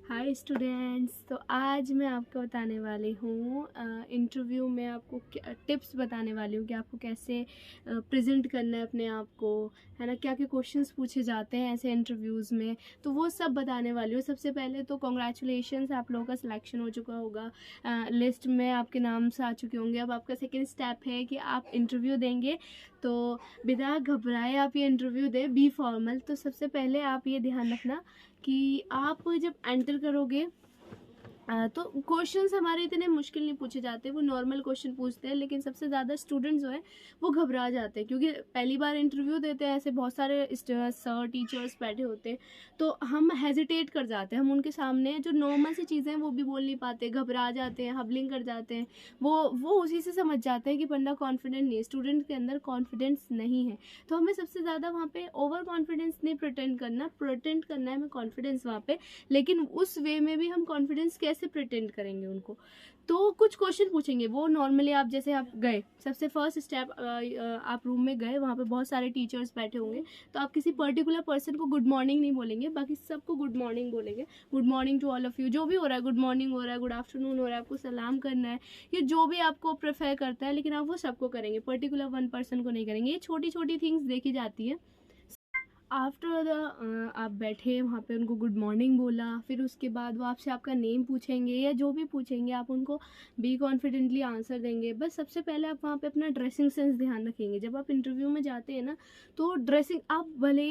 Hi students. तो आज मैं आपको बताने वाली हूँ इंटरव्यू में आपको टिप्स बताने वाली हूँ कि आपको कैसे प्रेजेंट करना है अपने आप को, है ना। क्या क्या क्वेश्चंस पूछे जाते हैं ऐसे इंटरव्यूज़ में, तो वो सब बताने वाली हूँ। सबसे पहले तो कॉन्ग्रेचुलेशंस, आप लोगों का सिलेक्शन हो चुका होगा, लिस्ट में आपके नाम से आ चुके होंगे। अब आपका सेकेंड स्टेप है कि आप इंटरव्यू देंगे, तो बिना घबराए आप ये इंटरव्यू दें, बी फॉर्मल। तो सबसे पहले आप ये ध्यान रखना कि आप जब एंटर करोगे तो क्वेश्चंस हमारे इतने मुश्किल नहीं पूछे जाते, वो नॉर्मल क्वेश्चन पूछते हैं। लेकिन सबसे ज़्यादा स्टूडेंट्स जो हैं वो घबरा जाते हैं, क्योंकि पहली बार इंटरव्यू देते हैं। ऐसे बहुत सारे सर टीचर्स बैठे होते हैं, तो हम हेजिटेट कर जाते हैं। हम उनके सामने जो नॉर्मल सी चीज़ें हैं वो भी बोल नहीं पाते, घबरा जाते हैं, हबलिंग कर जाते हैं। वो उसी से समझ जाते हैं कि बंदा कॉन्फिडेंट नहीं है, स्टूडेंट के अंदर कॉन्फिडेंस नहीं है। तो हमें सबसे ज़्यादा वहाँ पे ओवर कॉन्फिडेंस नहीं प्रिटेंड करना है हमें कॉन्फिडेंस वहाँ पे। लेकिन उस वे में भी हम कॉन्फिडेंस कैसे प्रिटेंड करेंगे उनको, तो कुछ क्वेश्चन पूछेंगे। वो नॉर्मली आप जैसे आप गए, सबसे फर्स्ट स्टेप आप रूम में गए, वहाँ पे बहुत सारे टीचर्स बैठे होंगे, तो आप किसी पर्टिकुलर पर्सन को गुड मॉर्निंग नहीं बोलेंगे, बाकी सबको गुड मॉर्निंग बोलेंगे। Good morning to all of you, जो भी हो रहा है, गुड मॉर्निंग हो रहा है, गुड आफ्टरनून हो रहा है, आपको सलाम करना है, ये जो भी आपको प्रेफर करता है, लेकिन आप वो सबको करेंगे, पर्टिकुलर वन पर्सन को नहीं करेंगे। ये छोटी छोटी थिंग्स देखी जाती है। आफ्टर द आप बैठे वहाँ पे, उनको गुड मॉर्निंग बोला, फिर उसके बाद वो आपसे आपका नेम पूछेंगे या जो भी पूछेंगे, आप उनको बी कॉन्फिडेंटली आंसर देंगे। बस सबसे पहले आप वहाँ पे अपना ड्रेसिंग सेंस ध्यान रखेंगे। जब आप इंटरव्यू में जाते हैं ना, तो ड्रेसिंग आप भले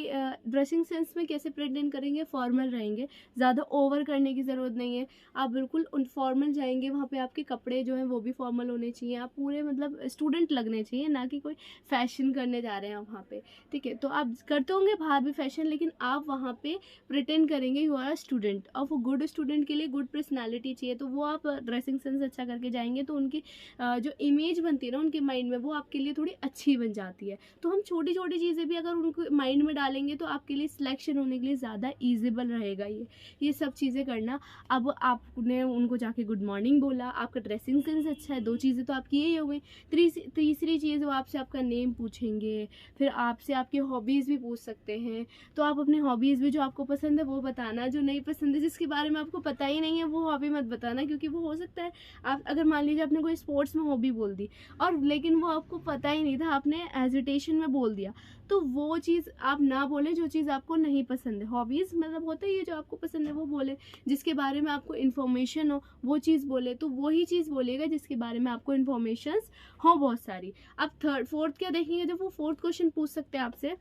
ड्रेसिंग सेंस में कैसे प्रेजेंट करेंगे, फॉर्मल रहेंगे, ज़्यादा ओवर करने की ज़रूरत नहीं है। आप बिल्कुल फॉर्मल जाएंगे, वहाँ पे आपके कपड़े जो हैं वो भी फॉर्मल होने चाहिए। आप पूरे मतलब स्टूडेंट लगने चाहिए, ना कि कोई फैशन करने जा रहे हैं आप वहाँ पे, ठीक है। तो आप करते होंगे बाहर भी फैशन, लेकिन आप वहाँ पे प्रिटेंड करेंगे यू आर अ स्टूडेंट। और वो गुड स्टूडेंट के लिए गुड पर्सनालिटी चाहिए, तो वो आप ड्रेसिंग सेंस अच्छा करके जाएंगे, तो उनकी जो इमेज बनती है ना उनके माइंड में, वो आपके लिए थोड़ी अच्छी बन जाती है। तो हम छोटी छोटी चीज़ें भी अगर उनको माइंड में डालेंगे, तो आपके लिए सिलेक्शन होने के लिए ज़्यादा ईजिबल रहेगा ये सब चीज़ें करना। अब आपने उनको जाके गुड मॉर्निंग बोला, आपका ड्रेसिंग सेंस अच्छा है, दो चीज़ें तो आपकी यही हो गई। तीसरी चीज़, वो आपसे आपका नेम पूछेंगे, फिर आपसे आपकी हॉबीज़ भी पूछ सकते हैं। तो आप अपनी हॉबीज़ भी, जो आपको पसंद है वो बताना, जो नहीं पसंद है, जिसके बारे में आपको पता ही नहीं है, वो हॉबी मत बताना। क्योंकि वो हो सकता है आप, अगर मान लीजिए आपने कोई स्पोर्ट्स में हॉबी बोल दी, और लेकिन वो आपको पता ही नहीं था, आपने हेजिटेशन में बोल दिया, तो वो चीज़ आप ना बोले जो चीज़ आपको नहीं पसंद है। हॉबीज़ मतलब होता ही है, जो आपको पसंद है वो बोले, जिसके बारे में आपको इन्फॉर्मेशन हो वो चीज़ बोले। तो वही चीज़ बोलेगा जिसके बारे में आपको इन्फॉर्मेशन हो बहुत सारी। अब थर्ड फोर्थ क्या देखेंगे, जब वो फोर्थ क्वेश्चन पूछ सकते हैं आपसे।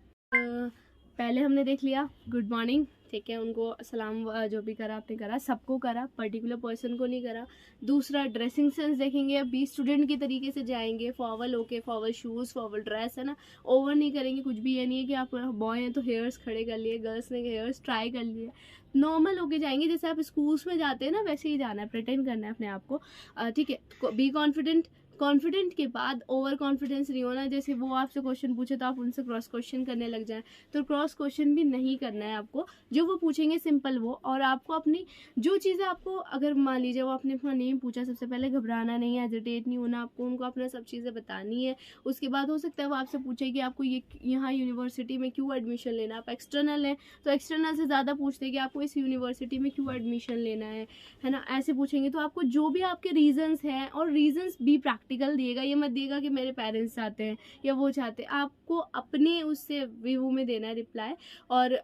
पहले हमने देख लिया गुड मॉर्निंग, ठीक है, उनको सलाम जो भी करा आपने करा, सबको करा, पर्टिकुलर पर्सन को नहीं करा। दूसरा ड्रेसिंग सेंस देखेंगे, अब भी स्टूडेंट की तरीके से जाएंगे, फॉर्मल होके, फॉर्मल शूज़, फॉर्मल ड्रेस, है ना, ओवर नहीं करेंगे कुछ भी। ये नहीं है कि आप बॉय हैं तो हेयर्स खड़े कर लिए, गर्ल्स ने हेयर्स ट्राई कर लिए, नॉर्मल होके जाएंगे, जैसे आप स्कूल्स में जाते हैं ना, वैसे ही जाना है, प्रिटेंड करना है अपने आप को, ठीक है। बी कॉन्फिडेंट, कॉन्फिडेंट के बाद ओवर कॉन्फिडेंस नहीं होना। जैसे वो आपसे क्वेश्चन पूछे तो आप उनसे क्रॉस क्वेश्चन करने लग जाएं, तो क्रॉस क्वेश्चन भी नहीं करना है आपको। जो वो पूछेंगे सिंपल वो, और आपको अपनी जो चीज़ें आपको, अगर मान लीजिए वो आपने अपना नेम पूछा, सबसे पहले घबराना नहीं है, एजिटेट नहीं होना, आपको उनको अपना सब चीज़ें बतानी है। उसके बाद हो सकता है वो आपसे पूछे कि आपको ये यहाँ यूनिवर्सिटी में क्यों एडमिशन लेना। आप एक्सटर्नल हैं तो एक्सटर्नल से ज़्यादा पूछते हैं कि आपको इस यूनिवर्सिटी में क्यों एडमिशन लेना है ना, ऐसे पूछेंगे। तो आपको जो भी आपके रीजंस हैं, और रीजंस भी प्रैक्टिकल दिएगा, ये मत दिएगा कि मेरे पेरेंट्स चाहते हैं या वो चाहते हैं। आपको अपने उससे व्यू में देना है रिप्लाई। और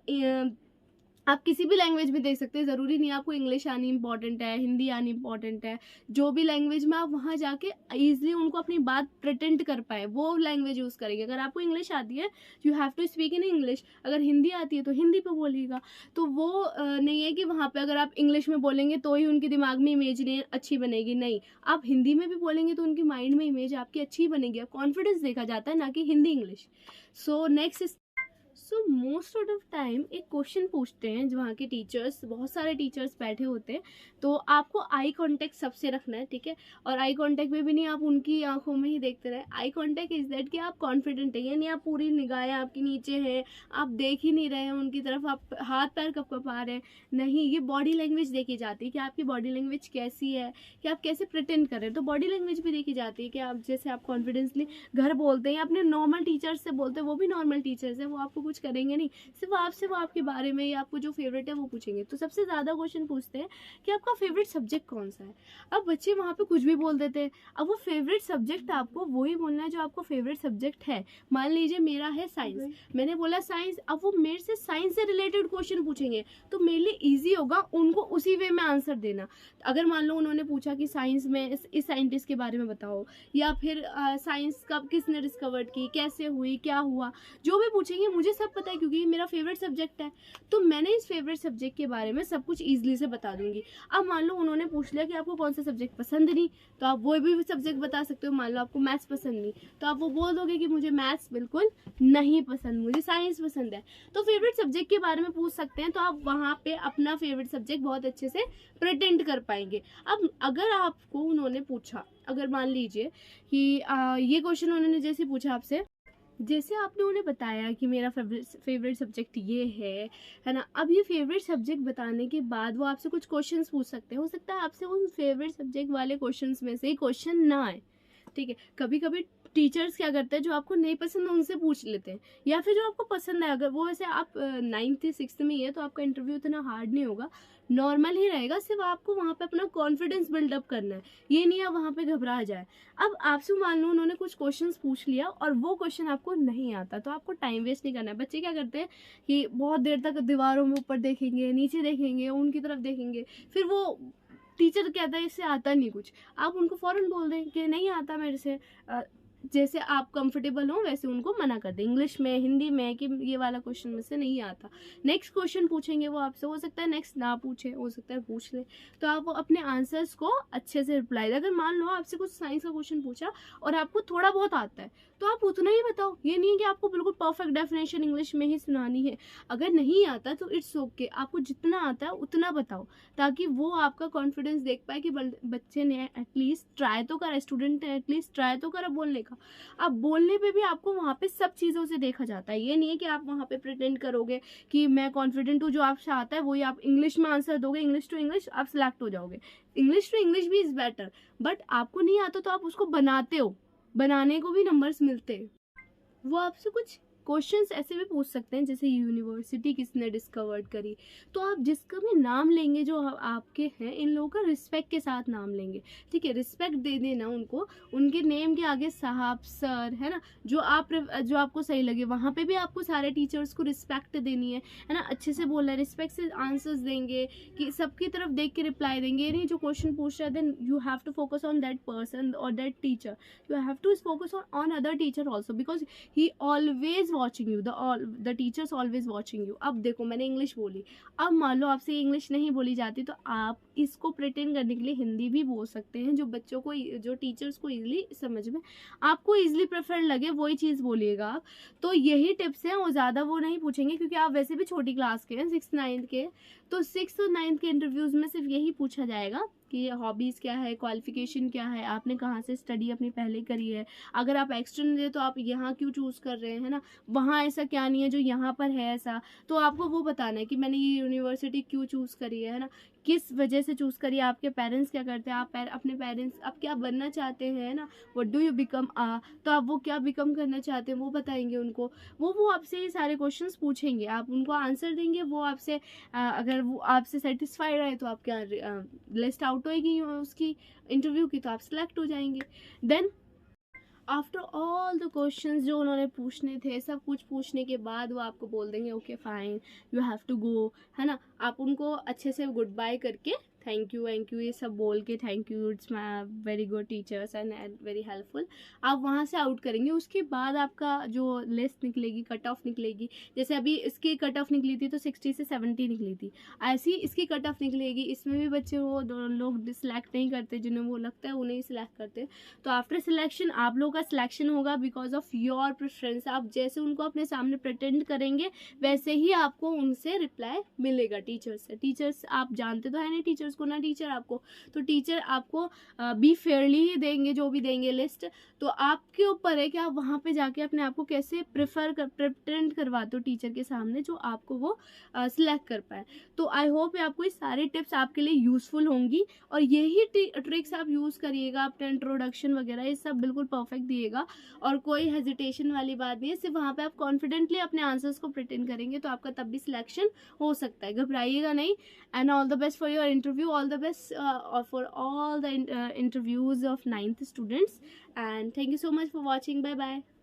आप किसी भी लैंग्वेज में दे सकते हैं, ज़रूरी नहीं आपको इंग्लिश आनी इंपॉर्टेंट है, हिंदी आनी इंपॉर्टेंट है। जो भी लैंग्वेज में आप वहाँ जाके ईजिली उनको अपनी बात प्रेटेंड कर पाए, वो लैंग्वेज यूज़ करेंगे। अगर आपको इंग्लिश आती है, you have to speak in English. अगर हिंदी आती है तो हिंदी पे बोलिएगा। तो वो नहीं है कि वहाँ पे अगर आप इंग्लिश में बोलेंगे तो ही उनके दिमाग में इमेज अच्छी बनेगी, नहीं। आप हिंदी में भी बोलेंगे तो उनकी माइंड में इमेज आपकी अच्छी बनेगी। कॉन्फिडेंस देखा जाता है, ना कि Hindi English. So next, so most of the time एक क्वेश्चन पूछते हैं, जो वहाँ के टीचर्स, बहुत सारे टीचर्स बैठे होते हैं, तो आपको आई कांटेक्ट सबसे रखना है, ठीक है। और आई कांटेक्ट में भी नहीं आप उनकी आंखों में ही देखते रहे। आई कांटेक्ट इज दैट कि आप कॉन्फिडेंट है, यानी आप पूरी निगाहें आपकी नीचे हैं, आप देख ही नहीं रहे हैं उनकी तरफ, आप हाथ पैर कपकपा रहे हैं, नहीं। ये बॉडी लैंग्वेज देखी जाती है कि आपकी बॉडी लैंग्वेज कैसी है, कि आप कैसे प्रिटेंड कर रहे हैं। तो बॉडी लैंग्वेज भी देखी जाती है कि आप जैसे आप कॉन्फिडेंसली घर बोलते हैं, अपने नॉर्मल टीचर्स से बोलते हैं, वो भी नॉर्मल टीचर्स हैं, वो आपको कुछ कुछ करेंगे नहीं, सिर्फ आपसे वो आपके बारे में या आपको जो फेवरेट है वो पूछेंगे। तो सबसे ज़्यादा क्वेश्चन पूछते हैं कि आपका फेवरेट सब्जेक्ट कौन सा है। अब बच्चे वहाँ पे कुछ भी बोल देते हैं। अब वो फेवरेट सब्जेक्ट आपको वही बोलना है जो आपको फेवरेट सब्जेक्ट है। मान लीजिए मेरा है साइंस, मैंने बोला साइंस, अब वो मेरे से साइंस से रिलेटेड क्वेश्चन पूछेंगे तो मेरे लिए ईजी होगा उनको उसी वे में आंसर देना। अगर मान लो उन्होंने पूछा कि साइंस में इस साइंटिस्ट के बारे में बताओ, या फिर साइंस कब किसने डिस्कवर्ड की, कैसे हुई, क्या हुआ, जो भी पूछेंगे मुझे सब पता है क्योंकि ये मेरा फेवरेट सब्जेक्ट है। तो मैंने इस फेवरेट सब्जेक्ट के बारे में सब कुछ ईजिली से बता दूंगी। अब मान लो उन्होंने पूछ लिया कि आपको कौन सा सब्जेक्ट पसंद नहीं, तो आप वो भी सब्जेक्ट बता सकते हो। मान लो आपको मैथ्स पसंद नहीं, तो आप वो बोल दोगे कि मुझे मैथ्स बिल्कुल नहीं पसंद, मुझे साइंस पसंद है। तो फेवरेट सब्जेक्ट के बारे में पूछ सकते हैं, तो आप वहाँ पे अपना फेवरेट सब्जेक्ट बहुत अच्छे से प्रिटेंड कर पाएंगे। अब अगर आपको उन्होंने पूछा, अगर मान लीजिए कि ये क्वेश्चन उन्होंने जैसे पूछा आपसे, जैसे आपने उन्हें बताया कि मेरा फेवरेट सब्जेक्ट ये है ना। अब ये फेवरेट सब्जेक्ट बताने के बाद वो आपसे कुछ क्वेश्चंस पूछ सकते हैं। हो सकता है आपसे उन फेवरेट सब्जेक्ट वाले क्वेश्चंस में से ही क्वेश्चन ना आए, ठीक है। कभी कभी टीचर्स क्या करते हैं, जो आपको नहीं पसंद उनसे पूछ लेते हैं, या फिर जो आपको पसंद है। अगर वो वैसे आप 9th 6th में ही है तो आपका इंटरव्यू इतना हार्ड नहीं होगा, नॉर्मल ही रहेगा। सिर्फ आपको वहाँ पे अपना कॉन्फिडेंस बिल्डअप करना है, ये नहीं आप वहाँ पे घबरा जाए। अब आपसे मान लो उन्होंने कुछ क्वेश्चंस पूछ लिया और वो क्वेश्चन आपको नहीं आता, तो आपको टाइम वेस्ट नहीं करना है। बच्चे क्या करते हैं कि बहुत देर तक दीवारों में ऊपर देखेंगे, नीचे देखेंगे, उनकी तरफ देखेंगे, फिर वो टीचर कहता है इससे आता नहीं कुछ, आप उनको फौरन बोल दें कि नहीं आता मेरे से। जैसे आप कंफर्टेबल हो वैसे उनको मना कर दें, इंग्लिश में, हिंदी में, कि ये वाला क्वेश्चन मुझसे नहीं आता। नेक्स्ट क्वेश्चन पूछेंगे वो आपसे, हो सकता है नेक्स्ट ना पूछे, हो सकता है पूछ ले, तो आप अपने आंसर्स को अच्छे से रिप्लाई दें। अगर मान लो आपसे कुछ साइंस का क्वेश्चन पूछा और आपको थोड़ा बहुत आता है तो आप उतना ही बताओ। ये नहीं है कि आपको बिल्कुल परफेक्ट डेफिनेशन इंग्लिश में ही सुनानी है। अगर नहीं आता तो इट्स ओके, आपको जितना आता है उतना बताओ, ताकि वो आपका कॉन्फिडेंस देख पाए कि बच्चे ने एटलीस्ट ट्राई तो करा, स्टूडेंट ने एटलीस्ट ट्राई तो करा बोलने का। अब बोलने पे भी आपको वहाँ पे सब चीज़ों से देखा जाता है। ये नहीं है कि आप वहाँ पे प्रिटेंड करोगे कि मैं कॉन्फिडेंट हूँ, जो आपसे आता है वही आप इंग्लिश में आंसर दोगे, इंग्लिश टू इंग्लिश आप सिलेक्ट हो जाओगे। इंग्लिश टू इंग्लिश भी इज़ बेटर, बट आपको नहीं आता तो आप उसको बनाते हो, बनाने को भी नंबर्स मिलते हैं। वो आपसे कुछ क्वेश्चंस ऐसे भी पूछ सकते हैं, जैसे यूनिवर्सिटी किसने डिस्कवर्ड करी, तो आप जिसका भी नाम लेंगे जो आपके हैं, इन लोगों का रिस्पेक्ट के साथ नाम लेंगे, ठीक है। रिस्पेक्ट दे देना उनको, उनके नेम के आगे साहब, सर, है ना, जो आपको सही लगे। वहाँ पे भी आपको सारे टीचर्स को रिस्पेक्ट देनी है ना, अच्छे से बोलना है, रिस्पेक्ट से आंसर्स देंगे, कि सबकी तरफ देख के रिप्लाई देंगे। ये नहीं जो क्वेश्चन पूछ रहा है then you have to focus on that person और that teacher, you have to focus on other teacher also, because he always watching you, the teachers always watching you. अब देखो मैंने इंग्लिश बोली, अब मान लो आपसे इंग्लिश नहीं बोली जाती तो आप इसको प्रिटेंड करने के लिए हिंदी भी बोल सकते हैं, जो बच्चों को, जो टीचर्स को इजीली समझ में, आपको इजीली प्रेफर लगे वही चीज़ बोलिएगा आप। तो यही टिप्स हैं, और ज़्यादा वो नहीं पूछेंगे क्योंकि आप वैसे भी छोटी क्लास के हैं, 6th 9th के। तो 6th और 9th के इंटरव्यूज़ में सिर्फ यही पूछा जाएगा कि हॉबीज़ क्या है, क्वालिफिकेशन क्या है, आपने कहाँ से स्टडी अपनी पहले करी है, अगर आप एक्सटर्नल है तो आप यहाँ क्यों चूज़ कर रहे हैं, है ना, वहाँ ऐसा क्या नहीं है जो यहाँ पर है ऐसा, तो आपको वो बताना है कि मैंने ये यूनिवर्सिटी क्यों चूज़ करी है ना, किस वजह से चूज़ करी है, आपके पेरेंट्स क्या करते हैं, आप अपने पेरेंट्स आप क्या बनना चाहते हैं ना, व्हाट डू यू बिकम, तो आप वो क्या बिकम करना चाहते हैं वो बताएंगे उनको। वो आपसे ये सारे क्वेश्चंस पूछेंगे, आप उनको आंसर देंगे, वो आपसे अगर वो आपसे सेटिस्फाइड रहे तो आप क्या लिस्ट आउट होएगी उसकी इंटरव्यू की, तो आप सिलेक्ट हो जाएंगे। Then after all the questions जो उन्होंने पूछने थे, सब कुछ पूछने के बाद वो आपको बोल देंगे okay fine you have to go, है ना। आप उनको अच्छे से गुड बाय करके थैंक यू ये सब बोल के, thank you, it's my very good teachers and very helpful, आप वहाँ से आउट करेंगे। उसके बाद आपका जो लिस्ट निकलेगी, कट ऑफ निकलेगी, जैसे अभी इसकी कट ऑफ निकली थी तो 60 से 70 निकली थी, ऐसी इसकी कट ऑफ निकलेगी। इसमें भी बच्चे वो लोग सिलेक्ट नहीं करते, जिन्हें वो लगता है उन्हें ही सिलेक्ट करते। तो आफ्टर सिलेक्शन आप लोगों का सिलेक्शन होगा बिकॉज ऑफ योर प्रेफरेंस। आप जैसे उनको अपने सामने प्रिटेंड करेंगे वैसे ही आपको उनसे रिप्लाई मिलेगा टीचर्स से। टीचर्स आप जानते तो है नहीं टीचर्स टीचर्स को ना टीचर आपको, तो टीचर आपको बी फेयरली ही देंगे जो भी देंगे लिस्ट। तो आपके ऊपर है कि आप वहाँ पे जाके अपने आप को कैसे प्रेजेंट करवाते हो टीचर के सामने, जो आपको वो सिलेक्ट कर पाए। तो आई होप आपको ये सारी टिप्स आपके लिए यूज़फुल होंगी, और यही ट्रिक्स आप यूज़ करिएगा। अपना इंट्रोडक्शन वगैरह ये सब बिल्कुल परफेक्ट दिएगा, और कोई हेजिटेशन वाली बात नहीं है। सिर्फ वहाँ पे आप कॉन्फिडेंटली अपने आंसर्स को प्रिटेंड करेंगे तो आपका तब भी सिलेक्शन हो सकता है, घबराइएगा नहीं। And all the best for your interview, all the best for all the interviews of 9th students, and thank you so much for watching. Bye bye.